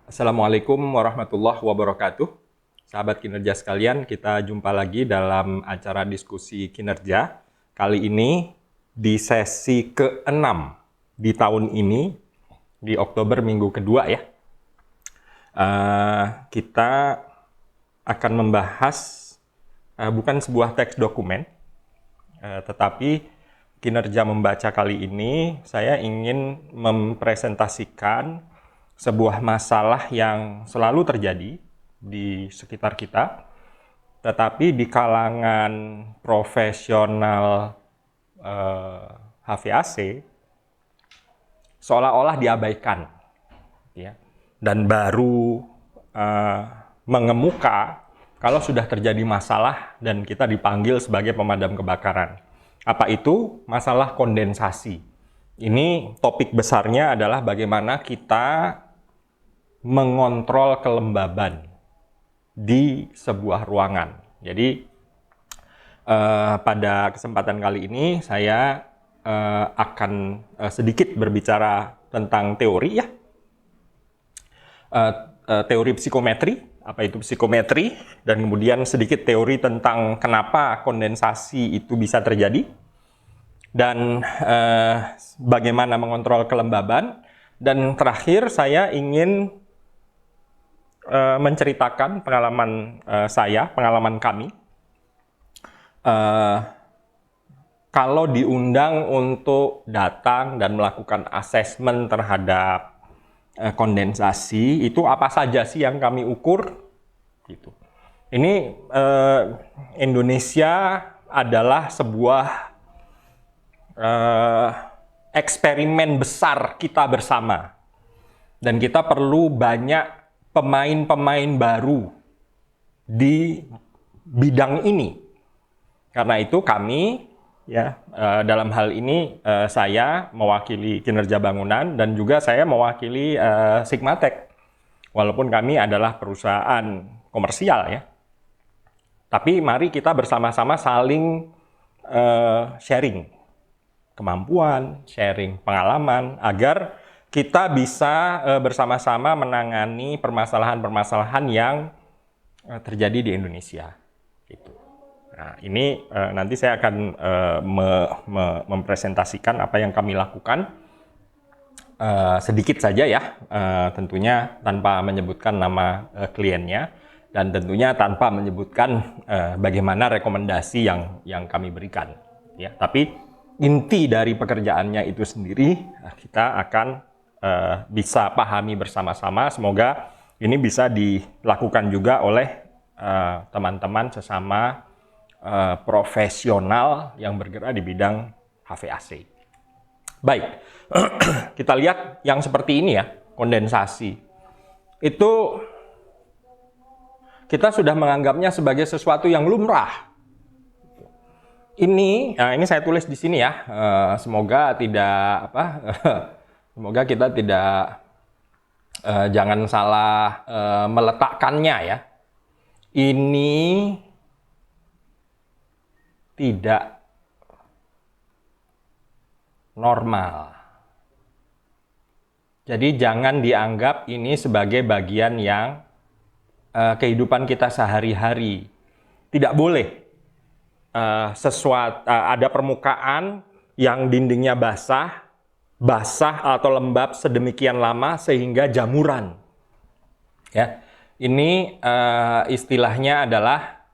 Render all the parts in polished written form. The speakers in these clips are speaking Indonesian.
Assalamualaikum warahmatullahi wabarakatuh. Sahabat kinerja sekalian, kita jumpa lagi dalam acara diskusi kinerja. Kali ini di sesi ke-6 di tahun ini, di Oktober minggu kedua ya. Kita akan membahas bukan sebuah teks dokumen, tetapi kinerja membaca kali ini saya ingin mempresentasikan sebuah masalah yang selalu terjadi di sekitar kita, tetapi di kalangan profesional HVAC seolah-olah diabaikan, ya, dan baru mengemuka kalau sudah terjadi masalah dan kita dipanggil sebagai pemadam kebakaran. Apa itu? Masalah kondensasi. Ini topik besarnya adalah bagaimana kita mengontrol kelembaban di sebuah ruangan. Jadi pada kesempatan kali ini saya akan sedikit berbicara tentang teori ya, teori psikometri, apa itu psikometri, dan kemudian sedikit teori tentang kenapa kondensasi itu bisa terjadi, dan bagaimana mengontrol kelembaban, dan terakhir saya ingin menceritakan pengalaman pengalaman kami kalau diundang untuk datang dan melakukan asesmen terhadap kondensasi, itu apa saja sih yang kami ukur? Gitu. Ini Indonesia adalah sebuah eksperimen besar kita bersama, dan kita perlu banyak pemain-pemain baru di bidang ini. Karena itu kami, ya, dalam hal ini saya mewakili kinerja bangunan dan juga saya mewakili Sigmatek. Walaupun kami adalah perusahaan komersial ya. Tapi mari kita bersama-sama saling sharing kemampuan, sharing pengalaman, agar kita bisa bersama-sama menangani permasalahan-permasalahan yang terjadi di Indonesia. Gitu. Nah, ini nanti saya akan mempresentasikan apa yang kami lakukan sedikit saja ya, tentunya tanpa menyebutkan nama kliennya, dan tentunya tanpa menyebutkan bagaimana rekomendasi yang kami berikan. Ya, tapi inti dari pekerjaannya itu sendiri kita akan bisa pahami bersama-sama. Semoga ini bisa dilakukan juga oleh teman-teman sesama profesional yang bergerak di bidang HVAC. Baik, kita lihat yang seperti ini ya, kondensasi. Itu kita sudah menganggapnya sebagai sesuatu yang lumrah. Ini saya tulis di sini ya. Semoga tidak semoga kita tidak jangan salah meletakkannya ya. Ini tidak normal. Jadi jangan dianggap ini sebagai bagian yang kehidupan kita sehari-hari. Tidak boleh ada permukaan yang dindingnya basah atau lembab sedemikian lama sehingga jamuran. Ya, ini istilahnya adalah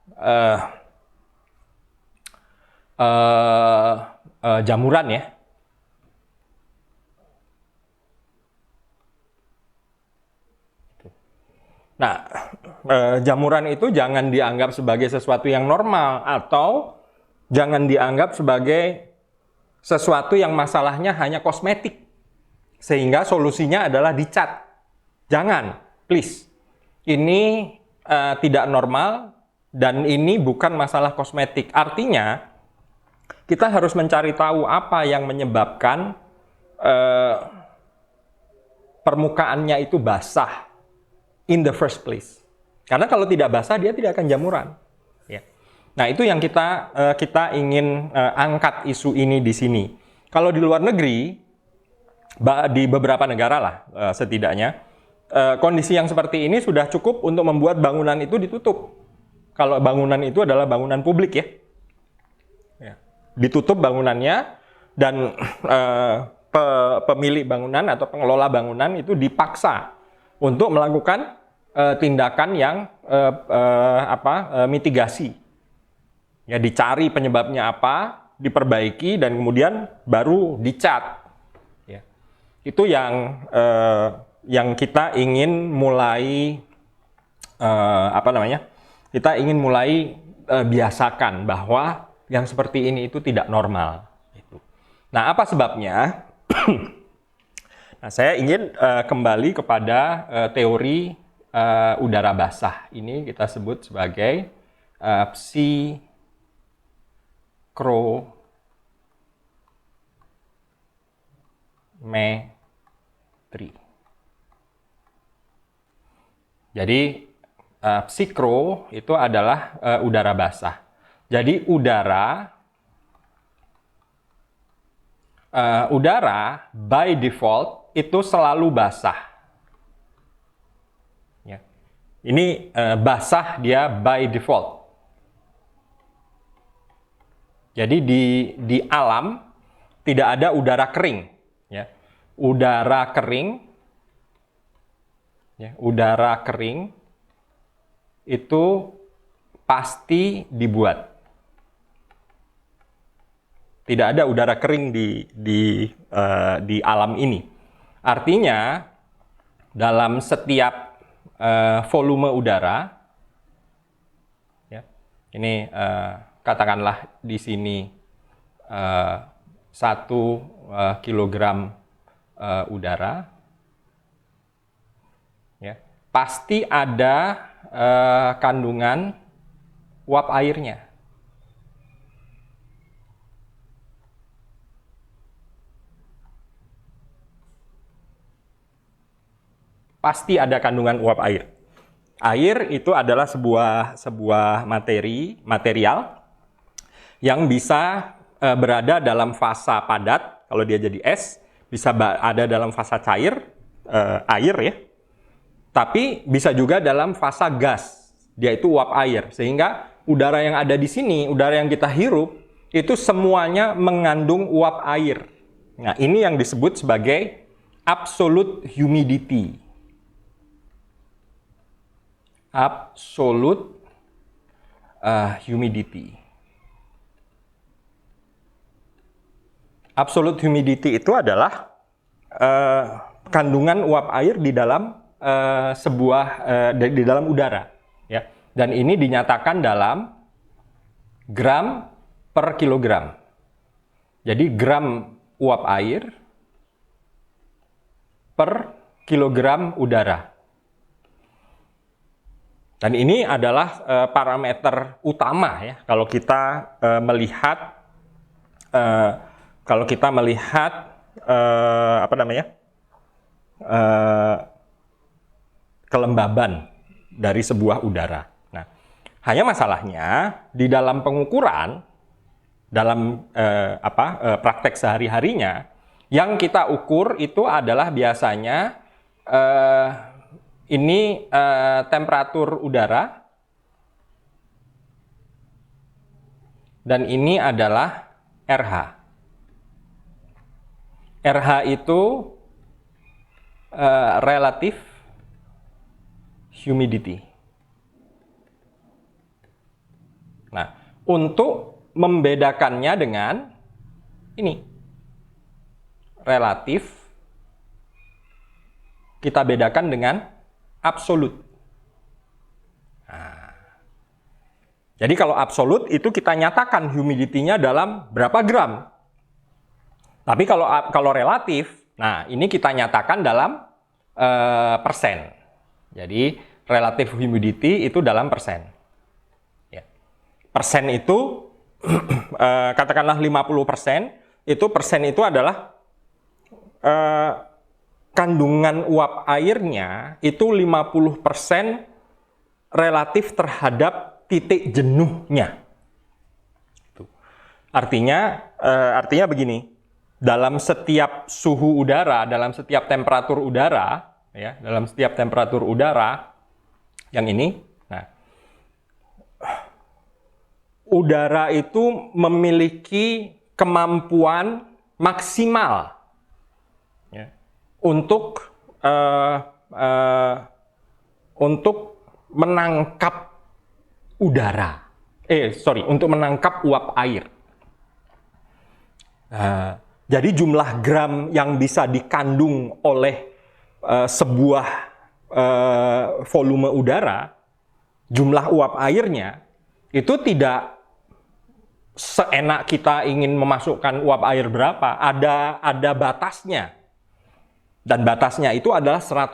jamuran ya. Nah, jamuran itu jangan dianggap sebagai sesuatu yang normal, atau jangan dianggap sebagai sesuatu yang masalahnya hanya kosmetik, sehingga solusinya adalah dicat. Jangan, please. Ini tidak normal, dan ini bukan masalah kosmetik. Artinya, kita harus mencari tahu apa yang menyebabkan permukaannya itu basah in the first place. Karena kalau tidak basah, dia tidak akan jamuran. Ya. Nah, itu yang kita ingin angkat isu ini di sini. Kalau di luar negeri, di beberapa negara lah setidaknya, kondisi yang seperti ini sudah cukup untuk membuat bangunan itu ditutup. Kalau bangunan itu adalah bangunan publik ya. Ditutup bangunannya dan pemilik bangunan atau pengelola bangunan itu dipaksa untuk melakukan tindakan yang mitigasi. Ya, dicari penyebabnya apa, diperbaiki dan kemudian baru dicat. Ya. Itu yang kita ingin mulai kita ingin mulai biasakan bahwa yang seperti ini itu tidak normal. Nah, apa sebabnya? Nah, saya ingin kembali kepada teori udara basah. Ini kita sebut sebagai psikrometri. Jadi, psikro itu adalah udara basah. Jadi, udara by default itu selalu basah. Ya. Ini basah dia by default. Jadi di alam tidak ada udara kering. Ya. Udara kering itu pasti dibuat. Tidak ada udara kering di alam ini. Artinya, dalam setiap volume udara, ya, ini katakanlah di sini 1 kilogram udara, ya, pasti ada kandungan uap airnya. Pasti ada kandungan uap air. Air itu adalah sebuah material yang bisa berada dalam fasa padat, kalau dia jadi es, bisa ada dalam fasa cair, air ya. Tapi bisa juga dalam fasa gas, dia itu uap air. Sehingga udara yang ada di sini, udara yang kita hirup, itu semuanya mengandung uap air. Nah, ini yang disebut sebagai absolute humidity. Absolute humidity. Absolute humidity itu adalah kandungan uap air di dalam di dalam udara, ya. Dan ini dinyatakan dalam gram per kilogram. Jadi gram uap air per kilogram udara. Dan ini adalah parameter utama ya kalau kita melihat kelembaban dari sebuah udara. Nah, hanya masalahnya di dalam pengukuran dalam praktek sehari-harinya yang kita ukur itu adalah biasanya ini temperatur udara dan ini adalah RH. RH itu relative humidity. Nah, untuk membedakannya dengan ini relatif, kita bedakan dengan absolut. Nah, jadi kalau absolut itu kita nyatakan humidity-nya dalam berapa gram. Tapi kalau relatif, nah ini kita nyatakan dalam persen. Jadi relative humidity itu dalam persen. Ya. Persen itu katakanlah 50%, persen itu adalah kandungan uap airnya itu 50% relatif terhadap titik jenuhnya. Artinya begini, dalam setiap suhu udara, dalam setiap temperatur udara, ya, dalam setiap temperatur udara yang ini. Nah, udara itu memiliki kemampuan maksimal ya, untuk menangkap udara. Untuk menangkap uap air. Jadi jumlah gram yang bisa dikandung oleh sebuah volume udara, jumlah uap airnya, itu tidak seenak kita ingin memasukkan uap air berapa. Ada batasnya. Dan batasnya itu adalah 100%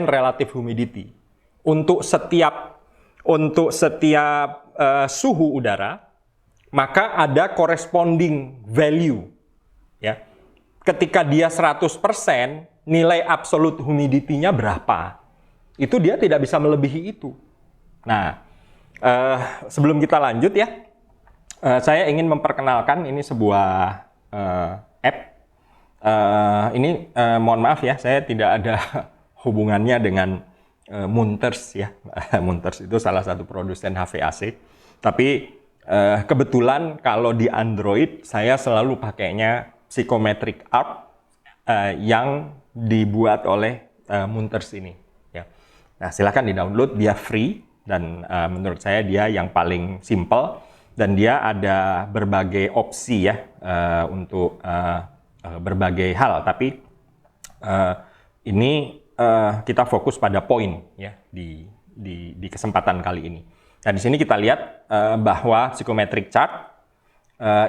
relative humidity. Untuk setiap suhu udara, maka ada corresponding value. Ya. Ketika dia 100%, nilai absolute humidity-nya berapa? Itu dia tidak bisa melebihi itu. Nah, sebelum kita lanjut ya, saya ingin memperkenalkan ini sebuah app. Mohon maaf ya, saya tidak ada hubungannya dengan Munters ya. Munters itu salah satu produsen HVAC. Tapi kebetulan kalau di Android saya selalu pakainya Psychometric Arc yang dibuat oleh Munters ini. Ya. Nah, silakan di-download, dia free dan menurut saya dia yang paling simple dan dia ada berbagai opsi ya untuk berbagai hal. Tapi ini kita fokus pada poin ya di kesempatan kali ini. Nah, di sini kita lihat bahwa psychometric chart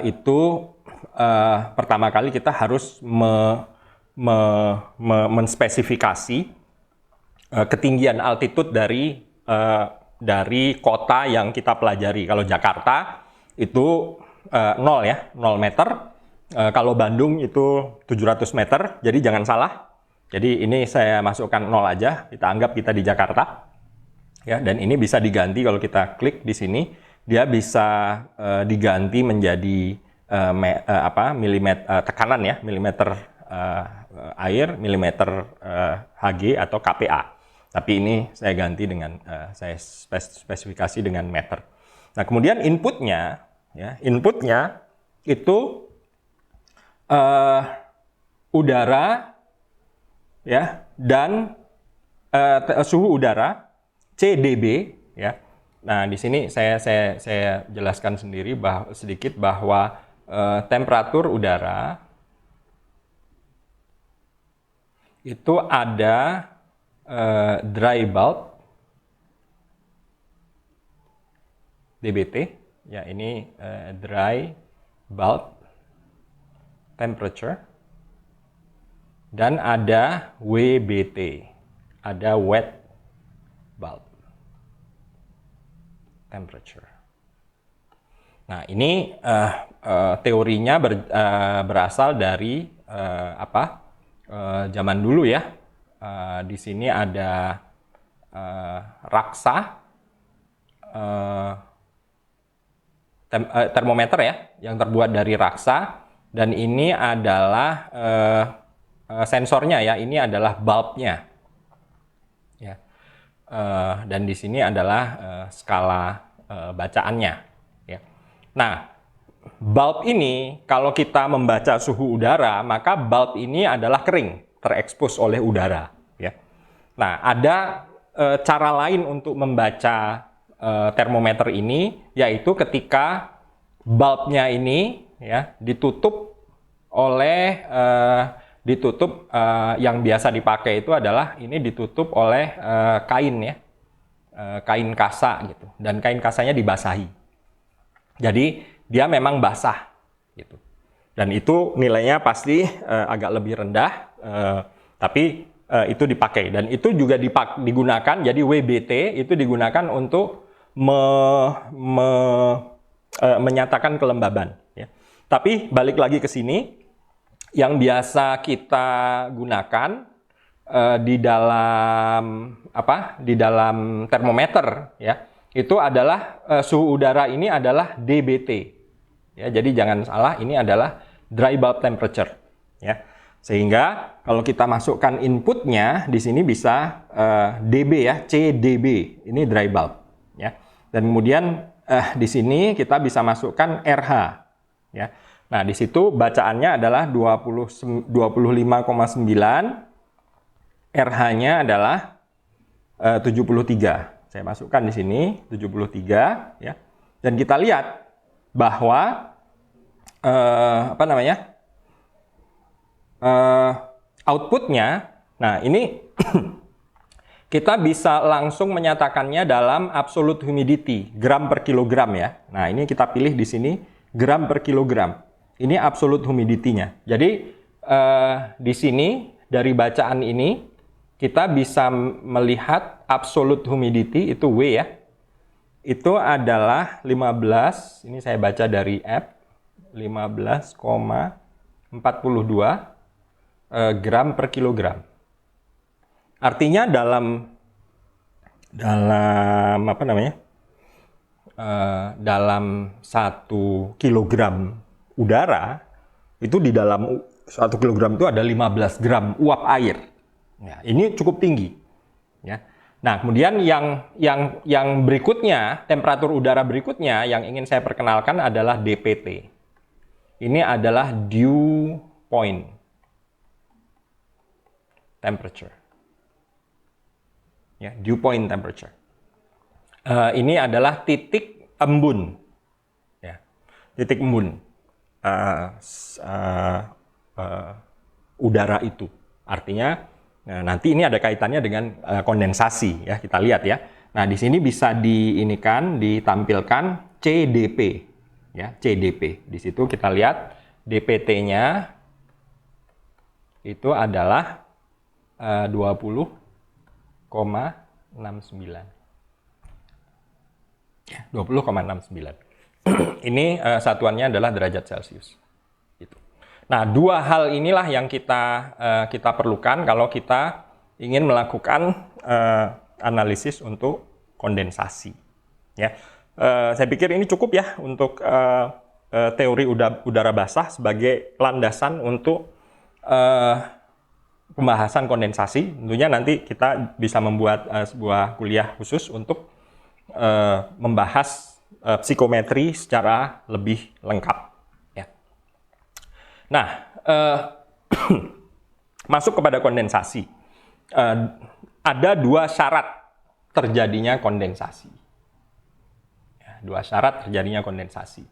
itu pertama kali kita harus menspesifikasi ketinggian altitude dari kota yang kita pelajari. Kalau Jakarta itu 0 ya, 0 meter. Kalau Bandung itu 700 meter, jadi jangan salah. Jadi ini saya masukkan 0 aja, kita anggap kita di Jakarta. Ya, dan ini bisa diganti kalau kita klik di sini, dia bisa diganti menjadi tekanan ya, milimeter air, milimeter Hg atau kPa. Tapi ini saya ganti dengan saya spesifikasi dengan meter. Nah, kemudian inputnya itu udara ya dan suhu udara CdB ya. Nah, di sini saya jelaskan sedikit bahwa temperatur udara itu ada dry bulb DBT ya, ini dry bulb temperature, dan ada WBT, ada wet bulb temperature. Nah, ini teorinya berasal dari zaman dulu ya. Di sini ada raksa termometer ya, yang terbuat dari raksa, dan ini adalah sensornya ya, ini adalah bulbnya ya. Dan di sini adalah skala bacaannya ya. Nah, bulb ini kalau kita membaca suhu udara, maka bulb ini adalah kering, terekspos oleh udara ya. Nah, ada cara lain untuk membaca termometer ini, yaitu ketika bulbnya ini ya ditutup oleh yang biasa dipakai itu adalah ini ditutup oleh kain ya, kain kasa gitu, dan kain kasanya dibasahi. Jadi dia memang basah gitu, dan itu nilainya pasti agak lebih rendah, tapi itu dipakai, dan itu juga digunakan. Jadi WBT itu digunakan untuk menyatakan kelembaban ya. Tapi balik lagi ke sini, yang biasa kita gunakan di dalam termometer ya, itu adalah suhu udara ini adalah DBT ya. Jadi jangan salah, ini adalah dry bulb temperature ya. Sehingga kalau kita masukkan inputnya di sini bisa dB ya, CdB. Ini dry bulb ya. Dan kemudian di sini kita bisa masukkan RH ya. Nah, di situ bacaannya adalah 25,9, RH-nya adalah 73. Saya masukkan di sini 73 ya. Dan kita lihat bahwa outputnya, nah ini kita bisa langsung menyatakannya dalam absolute humidity, gram per kilogram ya. Nah ini kita pilih di sini gram per kilogram. Ini absolute humidity-nya. Jadi di sini dari bacaan ini kita bisa melihat absolute humidity itu W ya. Itu adalah 15, ini saya baca dari app, 15,42 gram per kilogram. Artinya dalam dalam 1 kilogram udara itu di dalam 1 kilogram itu ada 15 gram uap air. Ya, ini cukup tinggi. Ya. Nah, kemudian yang berikutnya, temperatur udara berikutnya yang ingin saya perkenalkan adalah DPT. Ini adalah dew point temperature. Ya, dew point temperature. Ini adalah titik embun. Ya, titik embun udara itu. Artinya nanti ini ada kaitannya dengan kondensasi ya, kita lihat ya. Nah, di sini bisa ditampilkan CDP ya, CDP. Di situ kita lihat DPT-nya itu adalah 20,69. Ya, 20,69. Ini satuannya adalah derajat Celcius. Nah, dua hal inilah yang kita perlukan kalau kita ingin melakukan analisis untuk kondensasi. Ya, saya pikir ini cukup ya untuk teori udara basah sebagai landasan untuk pembahasan kondensasi. Tentunya nanti kita bisa membuat sebuah kuliah khusus untuk membahas psikometri secara lebih lengkap. Nah, masuk kepada kondensasi. Ada dua syarat terjadinya kondensasi. Dua syarat terjadinya kondensasi.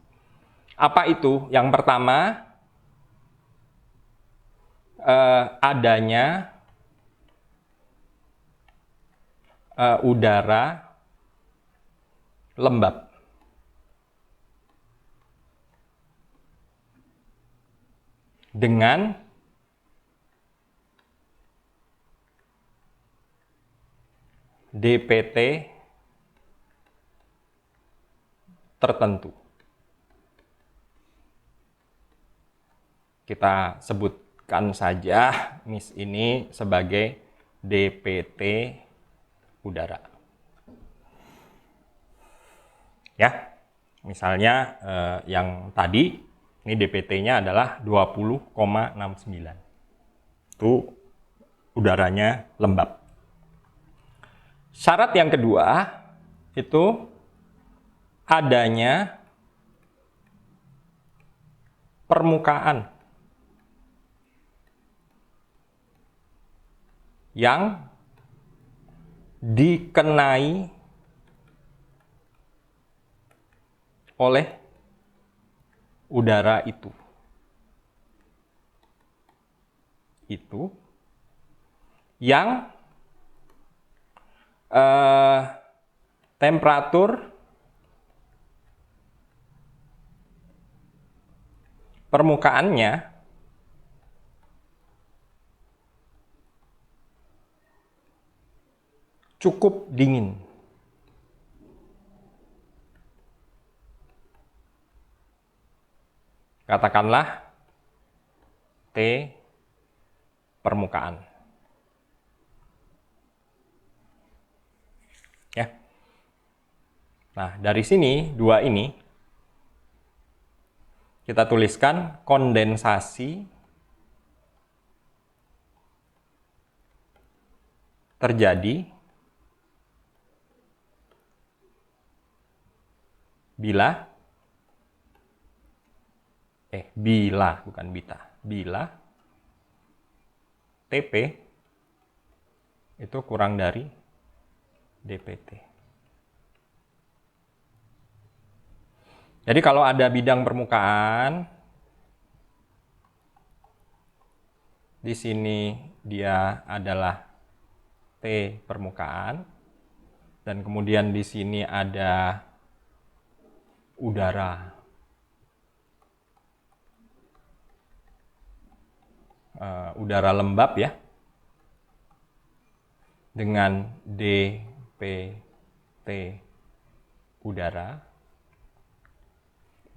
Apa itu? Yang pertama, adanya udara lembab. Dengan DPT tertentu. Kita sebutkan saja ini sebagai DPT udara. Ya, misalnya yang tadi ini DPT-nya adalah 20,69. Itu udaranya lembab. Syarat yang kedua itu adanya permukaan yang dikenai oleh udara itu. Itu yang temperatur permukaannya cukup dingin. Katakanlah T permukaan. Ya. Nah, dari sini, dua ini, kita tuliskan kondensasi terjadi bila bukan beta, bila TP itu kurang dari dpt. Jadi kalau ada bidang permukaan, di sini dia adalah T permukaan, dan kemudian di sini ada udara. Udara lembab ya, dengan dpt udara,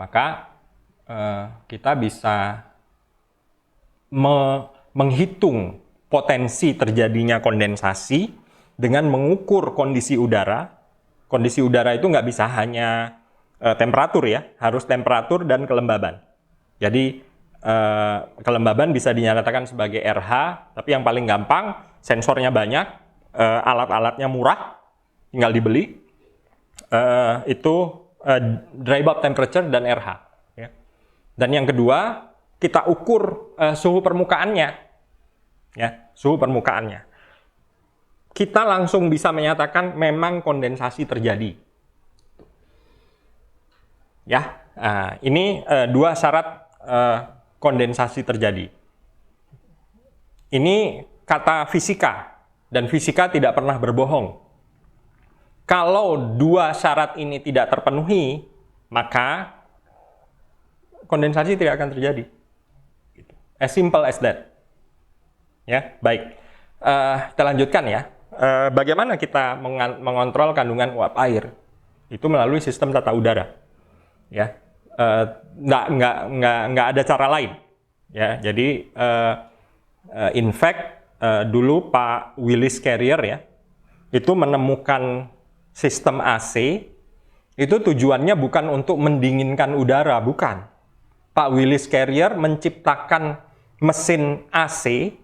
maka kita bisa menghitung potensi terjadinya kondensasi dengan mengukur kondisi udara. Kondisi udara itu nggak bisa hanya temperatur ya, harus temperatur dan kelembaban. Jadi kelembaban bisa dinyatakan sebagai RH, tapi yang paling gampang, sensornya banyak, alat-alatnya murah, tinggal dibeli, itu dry bulb temperature dan RH. Ya. Dan yang kedua, kita ukur suhu permukaannya. Ya, suhu permukaannya. Kita langsung bisa menyatakan memang kondensasi terjadi. Ya, ini dua syarat kondensasi terjadi. Ini kata fisika, dan fisika tidak pernah berbohong. Kalau dua syarat ini tidak terpenuhi, maka kondensasi tidak akan terjadi. As simple as that. Ya, baik. Kita lanjutkan ya. Bagaimana kita mengontrol kandungan uap air? Itu melalui sistem tata udara. Ya. Nggak ada cara lain. Ya, jadi in fact dulu Pak Willis Carrier ya, itu menemukan sistem AC, itu tujuannya bukan untuk mendinginkan udara, bukan. Pak Willis Carrier menciptakan mesin AC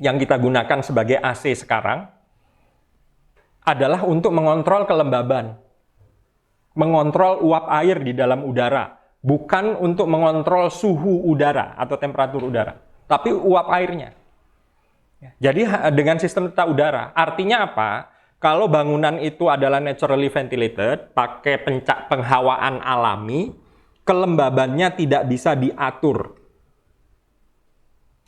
yang kita gunakan sebagai AC sekarang adalah untuk mengontrol kelembaban, mengontrol uap air di dalam udara, bukan untuk mengontrol suhu udara atau temperatur udara, tapi uap airnya. Jadi dengan sistem tata udara, artinya apa? Kalau bangunan itu adalah naturally ventilated, pakai penghawaan alami, kelembabannya tidak bisa diatur.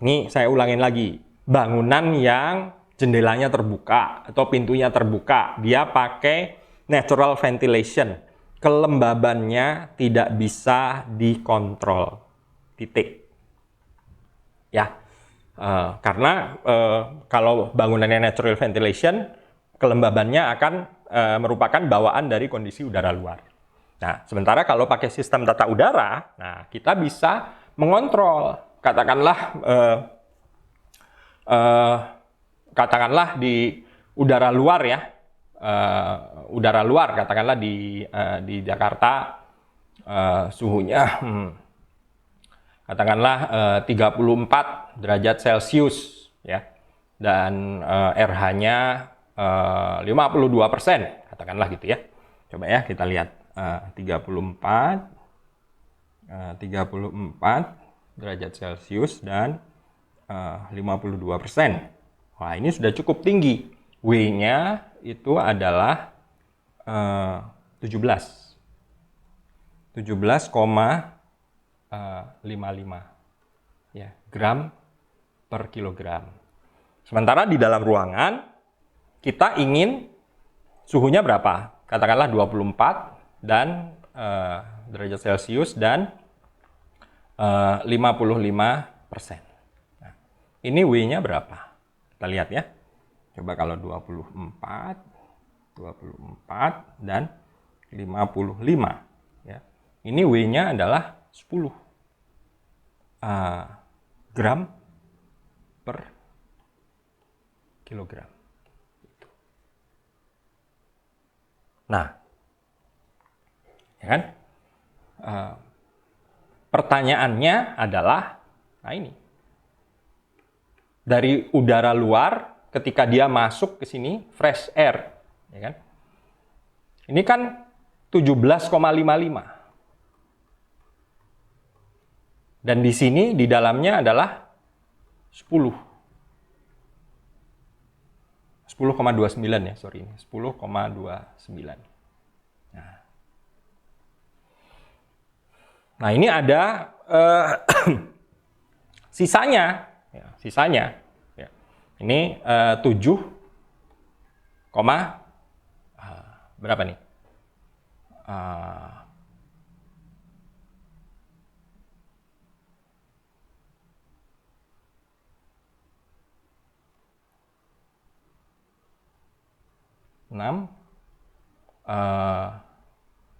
Ini saya ulangin lagi, bangunan yang jendelanya terbuka atau pintunya terbuka, dia pakai natural ventilation, kelembabannya tidak bisa dikontrol. Titik. Ya, karena kalau bangunannya natural ventilation, kelembabannya akan merupakan bawaan dari kondisi udara luar. Nah, sementara kalau pakai sistem tata udara, nah kita bisa mengontrol, katakanlah di udara luar ya, udara luar katakanlah di Jakarta suhunya katakanlah 34 derajat Celcius ya, dan RH-nya 52%, katakanlah gitu ya. Coba ya kita lihat 34 derajat Celcius dan 52%. Wah, ini sudah cukup tinggi. W-nya itu adalah 17,55 ya, gram per kilogram. Sementara di dalam ruangan kita ingin suhunya berapa? Katakanlah 24 dan derajat Celcius dan 55%. Nah, ini W-nya berapa? Kita lihat ya. Coba kalau 24 dan 55 ya. Ini W-nya adalah 10 gram per kilogram. Nah, ya kan? Pertanyaannya adalah, nah ini, dari udara luar ketika dia masuk ke sini fresh air, ya kan? Ini kan 17,55. Dan di sini di dalamnya adalah 10. 10,29 ya, sorry ini 10,29. Nah, ini ada sisanya, ya, sisanya. Ya. Ini 7, berapa nih? 6,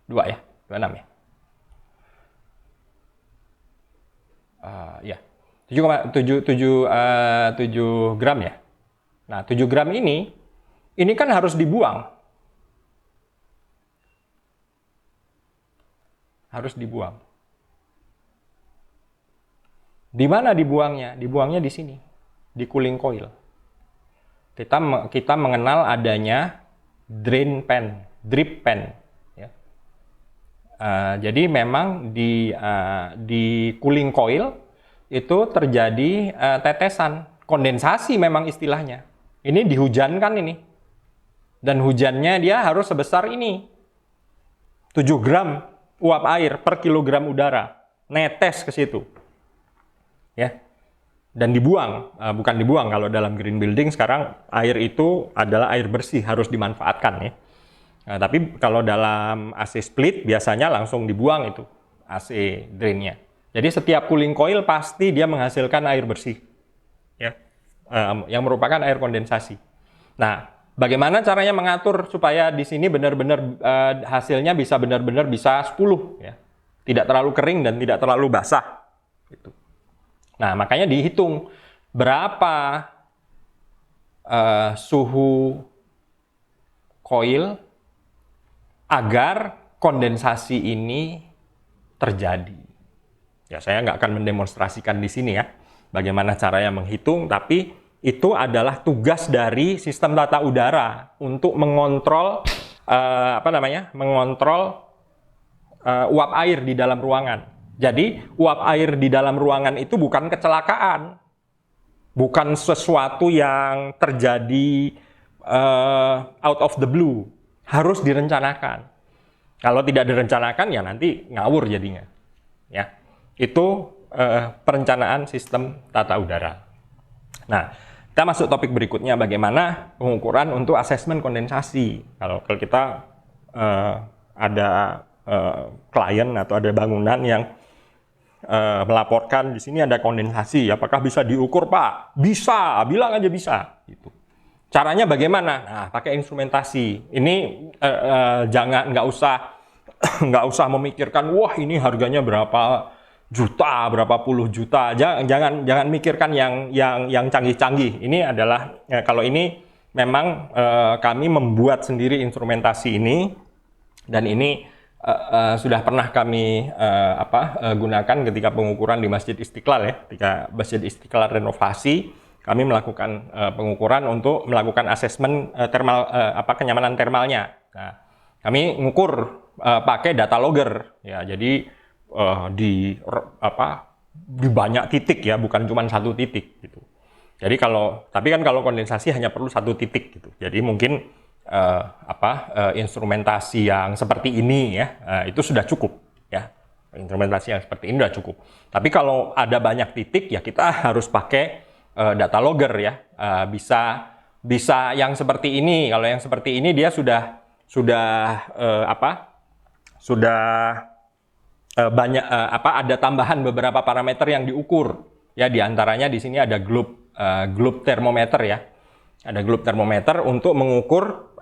2 ya, 26 ya. Ya, 7 gram ya. Nah, 7 gram ini kan harus dibuang. Harus dibuang. Di mana dibuangnya? Dibuangnya di sini, di cooling coil. Kita mengenal adanya drain pan, drip pan. Ya. Jadi memang di cooling coil itu terjadi tetesan, kondensasi memang istilahnya. Ini dihujankan ini. Dan hujannya dia harus sebesar ini. 7 gram uap air per kilogram udara. Netes ke situ. Ya. Dan dibuang, bukan dibuang kalau dalam green building sekarang air itu adalah air bersih, harus dimanfaatkan ya. Nah, tapi kalau dalam AC split biasanya langsung dibuang itu AC drainnya. Jadi setiap cooling coil pasti dia menghasilkan air bersih, ya, yang merupakan air kondensasi. Nah, bagaimana caranya mengatur supaya di sini benar-benar hasilnya bisa benar-benar bisa 10, ya, tidak terlalu kering dan tidak terlalu basah, gitu. Nah, makanya dihitung berapa suhu coil agar kondensasi ini terjadi. Ya, saya nggak akan mendemonstrasikan di sini ya, bagaimana caranya menghitung, tapi itu adalah tugas dari sistem tata udara untuk mengontrol mengontrol uap air di dalam ruangan. Jadi, uap air di dalam ruangan itu bukan kecelakaan. Bukan sesuatu yang terjadi out of the blue. Harus direncanakan. Kalau tidak direncanakan, ya nanti ngawur jadinya. Ya, itu perencanaan sistem tata udara. Nah, kita masuk topik berikutnya, bagaimana pengukuran untuk asesmen kondensasi. Kalau kita ada klien atau ada bangunan yang melaporkan di sini ada kondensasi, apakah bisa diukur, Pak? Bisa, bilang aja bisa. Gitu. Caranya bagaimana? Nah, pakai instrumentasi. Ini nggak usah memikirkan, wah ini harganya berapa juta, berapa puluh juta. Jangan mikirkan yang canggih-canggih. Ini adalah kalau ini memang kami membuat sendiri instrumentasi ini, dan ini sudah pernah kami gunakan ketika pengukuran di Masjid Istiqlal ya. Ketika Masjid Istiqlal renovasi, kami melakukan pengukuran untuk melakukan asesmen kenyamanan termalnya. Nah, kami ngukur pakai data logger ya. Jadi di banyak titik ya, bukan cuma satu titik gitu. Jadi tapi kan kalau kondensasi hanya perlu satu titik gitu. Jadi mungkin instrumentasi yang seperti ini ya, itu sudah cukup ya. Instrumentasi yang seperti ini sudah cukup. Tapi kalau ada banyak titik ya kita harus pakai data logger ya. Bisa yang seperti ini. Kalau yang seperti ini dia sudah banyak ada tambahan beberapa parameter yang diukur ya. Diantaranya di sini ada globe thermometer ya. Ada globe thermometer untuk mengukur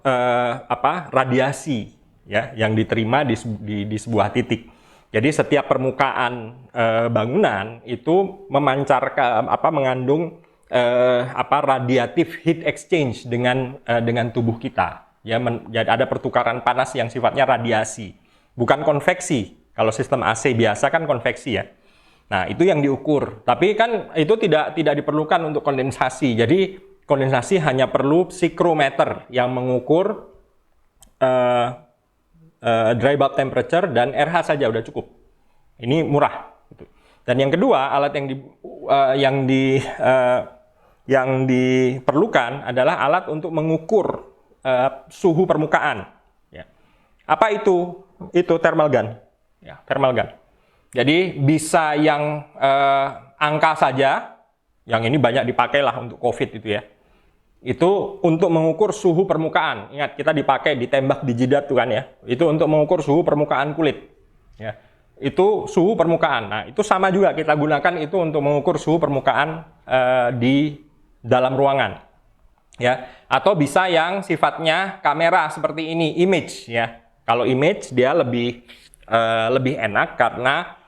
radiasi ya yang diterima di sebuah titik. Jadi setiap permukaan bangunan itu mengandung radiative heat exchange dengan tubuh kita. Ya, ada pertukaran panas yang sifatnya radiasi, bukan konveksi. Kalau sistem AC biasa kan konveksi ya. Nah, itu yang diukur. Tapi kan itu tidak diperlukan untuk kondensasi. Jadi kondensasi hanya perlu psikrometer yang mengukur dry bulb temperature dan RH saja udah cukup. Ini murah. Gitu. Dan yang kedua, alat yang diperlukan adalah alat untuk mengukur suhu permukaan. Ya. Apa itu? Itu thermal gun. Ya, thermal gun. Jadi bisa yang angka saja, yang ini banyak dipakai lah untuk COVID itu ya. Itu untuk mengukur suhu permukaan. Ingat, kita dipakai ditembak di jidat tuh kan ya. Itu untuk mengukur suhu permukaan kulit. Ya. Itu suhu permukaan. Nah, itu sama juga kita gunakan itu untuk mengukur suhu permukaan di dalam ruangan. Ya. Atau bisa yang sifatnya kamera seperti ini, image ya. Kalau image dia lebih enak karena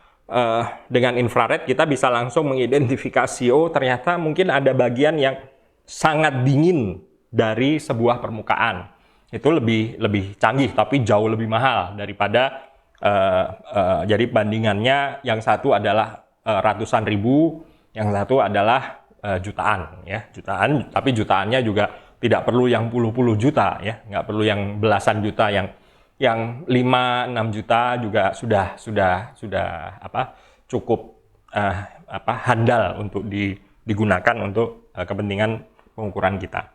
dengan infrared kita bisa langsung mengidentifikasi, oh ternyata mungkin ada bagian yang sangat dingin dari sebuah permukaan. Itu lebih canggih tapi jauh lebih mahal daripada jadi bandingannya yang satu adalah ratusan ribu, yang satu adalah jutaan ya, jutaan, tapi jutaannya juga tidak perlu yang puluh-puluh juta ya, nggak perlu yang belasan juta, yang 5-6 juta juga sudah cukup handal untuk digunakan untuk kepentingan pengukuran kita.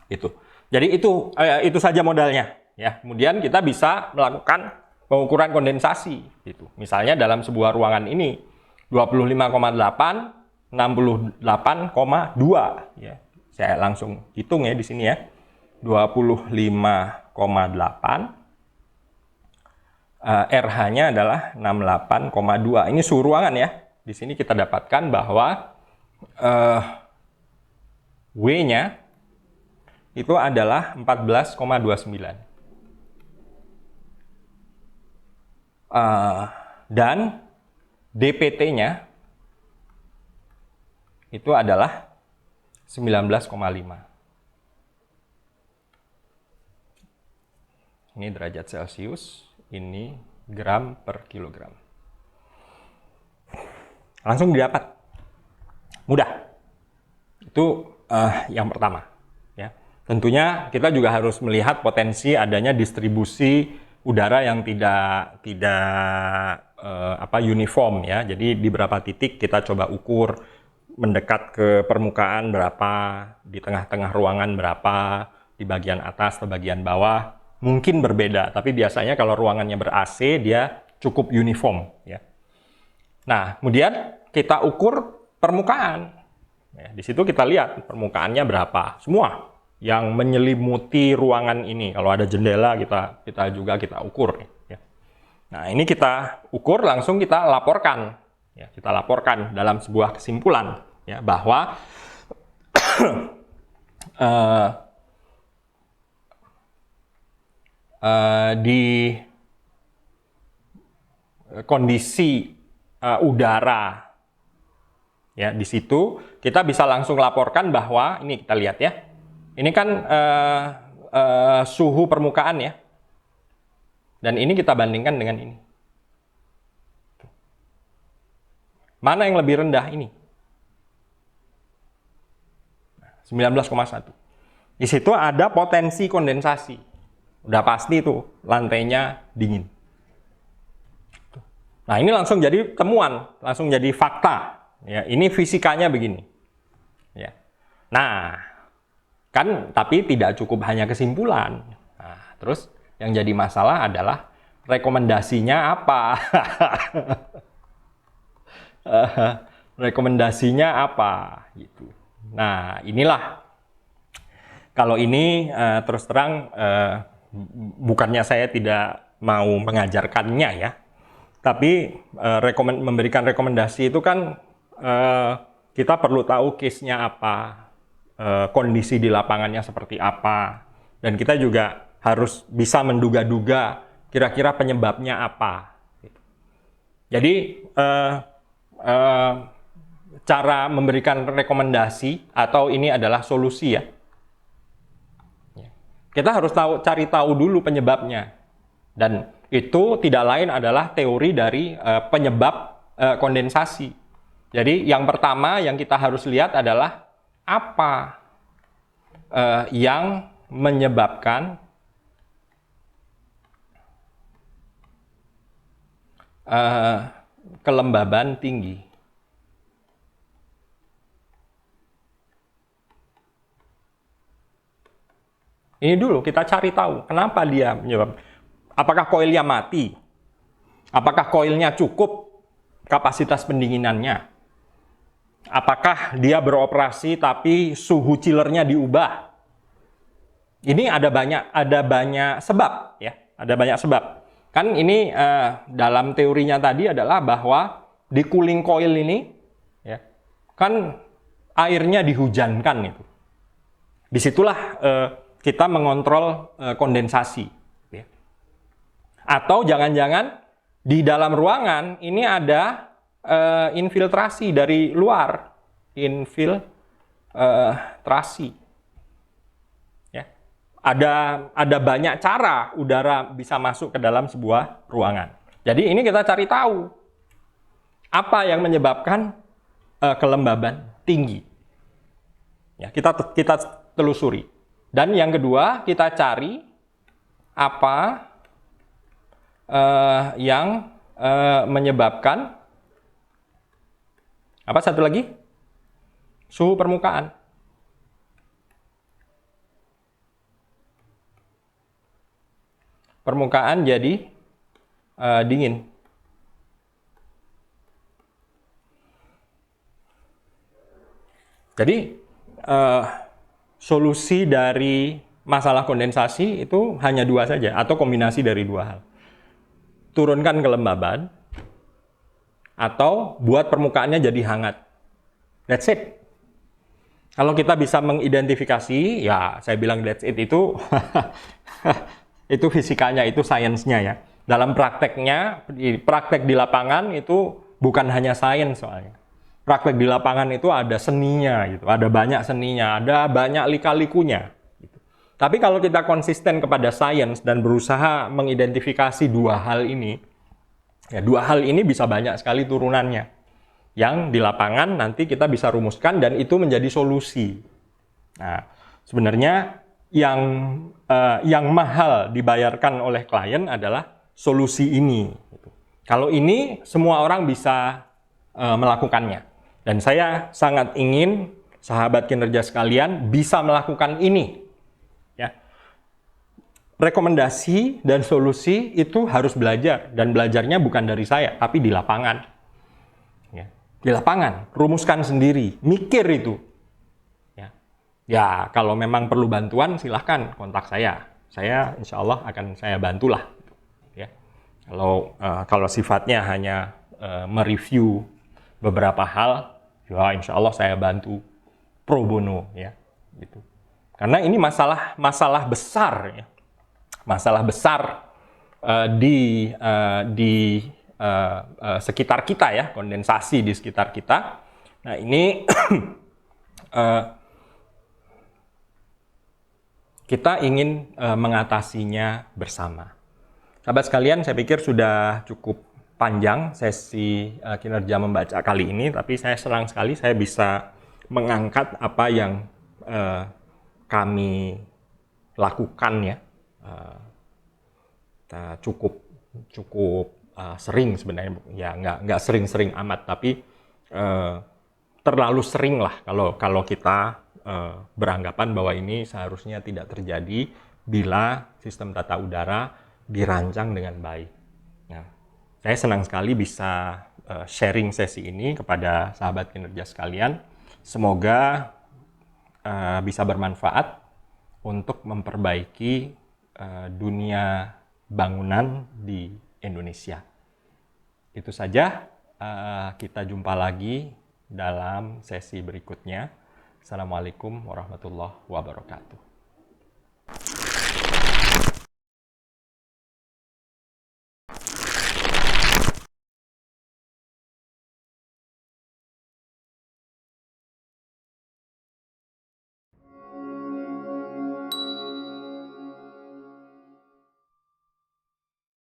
Itu. Jadi itu saja modalnya ya. Kemudian kita bisa melakukan pengukuran kondensasi gitu. Misalnya dalam sebuah ruangan ini 25,8, 68,2 ya. Saya langsung hitung ya di sini ya. 25,8 RH-nya adalah 68,2. Ini suhu ruangan ya. Di sini kita dapatkan bahwa W-nya itu adalah 14,29. Dan DPT-nya itu adalah 19,5. Ini derajat Celcius, ini gram per kilogram. Langsung didapat. Mudah. Itu yang pertama. Ya. Tentunya kita juga harus melihat potensi adanya distribusi udara yang tidak uniform ya. Jadi di beberapa titik kita coba ukur mendekat ke permukaan berapa, di tengah-tengah ruangan berapa, di bagian atas atau bagian bawah mungkin berbeda, tapi biasanya kalau ruangannya ber-AC dia cukup uniform ya. Nah, kemudian kita ukur permukaan. Ya, di situ kita lihat permukaannya berapa, semua yang menyelimuti ruangan ini. Kalau ada jendela kita ukur. Ya. Nah, ini kita ukur, langsung kita laporkan. Ya, kita laporkan dalam sebuah kesimpulan ya, bahwa di kondisi udara ya, di situ kita bisa langsung laporkan bahwa ini kita lihat ya, ini kan suhu permukaan ya, dan ini kita bandingkan dengan ini. Mana yang lebih rendah ini? 19,1. Di situ ada potensi kondensasi. Udah pasti itu lantainya dingin. Nah, ini langsung jadi temuan, langsung jadi fakta. Ya, ini fisikanya begini. Ya. Nah, kan tapi tidak cukup hanya kesimpulan. Nah, terus yang jadi masalah adalah rekomendasinya apa? Rekomendasinya apa gitu. Nah, inilah kalau ini terus terang bukannya saya tidak mau mengajarkannya ya, tapi memberikan rekomendasi itu kan kita perlu tahu case-nya apa, kondisi di lapangannya seperti apa, dan kita juga harus bisa menduga-duga kira-kira penyebabnya apa. Jadi cara memberikan rekomendasi atau ini adalah solusi ya. Kita harus cari tahu dulu penyebabnya. Dan itu tidak lain adalah teori dari penyebab kondensasi. Jadi yang pertama yang kita harus lihat adalah apa yang menyebabkan kelembaban tinggi. Ini dulu kita cari tahu kenapa dia menyebabkan. Apakah koilnya mati? Apakah koilnya cukup kapasitas pendinginannya? Apakah dia beroperasi tapi suhu chillernya diubah? Ini ada banyak sebab ya, ada banyak sebab. Kan ini dalam teorinya tadi adalah bahwa di cooling coil ini ya, kan airnya dihujankan itu. Disitulah kita mengontrol kondensasi. Ya. Atau jangan-jangan di dalam ruangan ini ada infiltrasi dari luar, infiltrasi. Ya. Ada banyak cara udara bisa masuk ke dalam sebuah ruangan. Jadi ini kita cari tahu apa yang menyebabkan kelembaban tinggi. Ya, kita telusuri. Dan yang kedua, kita cari apa yang menyebabkan apa satu lagi? Suhu permukaan. Permukaan jadi dingin. Jadi solusi dari masalah kondensasi itu hanya dua saja, atau kombinasi dari dua hal. Turunkan kelembaban, atau buat permukaannya jadi hangat. That's it. Kalau kita bisa mengidentifikasi, ya saya bilang that's it itu, itu fisikanya, itu sainsnya ya. Dalam prakteknya, praktek di lapangan itu bukan hanya sains soalnya. Praktek di lapangan itu ada seninya, gitu. Ada banyak seninya, ada banyak lika-likunya. Gitu. Tapi kalau kita konsisten kepada sains dan berusaha mengidentifikasi dua hal ini, ya dua hal ini bisa banyak sekali turunannya. Yang di lapangan nanti kita bisa rumuskan dan itu menjadi solusi. Nah, sebenarnya yang mahal dibayarkan oleh klien adalah solusi ini. Gitu. Kalau ini semua orang bisa melakukannya. Dan saya sangat ingin sahabat kinerja sekalian bisa melakukan ini. Ya. Rekomendasi dan solusi itu harus belajar. Dan belajarnya bukan dari saya, tapi di lapangan. Ya. Di lapangan, rumuskan sendiri, mikir itu. Ya, kalau memang perlu bantuan silahkan kontak saya. Saya insya Allah akan saya bantulah. Ya. Kalau sifatnya hanya mereview beberapa hal, ya insya Allah saya bantu pro bono ya, gitu. Karena ini masalah besar ya, masalah besar di sekitar kita ya, kondensasi di sekitar kita. Nah ini kita ingin mengatasinya bersama. Sahabat sekalian, saya pikir sudah cukup panjang sesi kinerja membaca kali ini, tapi saya senang sekali saya bisa mengangkat apa yang kami lakukan ya. Cukup sering sebenarnya, ya nggak sering-sering amat, tapi terlalu sering lah kalau kita beranggapan bahwa ini seharusnya tidak terjadi bila sistem tata udara dirancang dengan baik. Nah, saya senang sekali bisa sharing sesi ini kepada sahabat kinerja sekalian. Semoga bisa bermanfaat untuk memperbaiki dunia bangunan di Indonesia. Itu saja, kita jumpa lagi dalam sesi berikutnya. Assalamualaikum warahmatullahi wabarakatuh.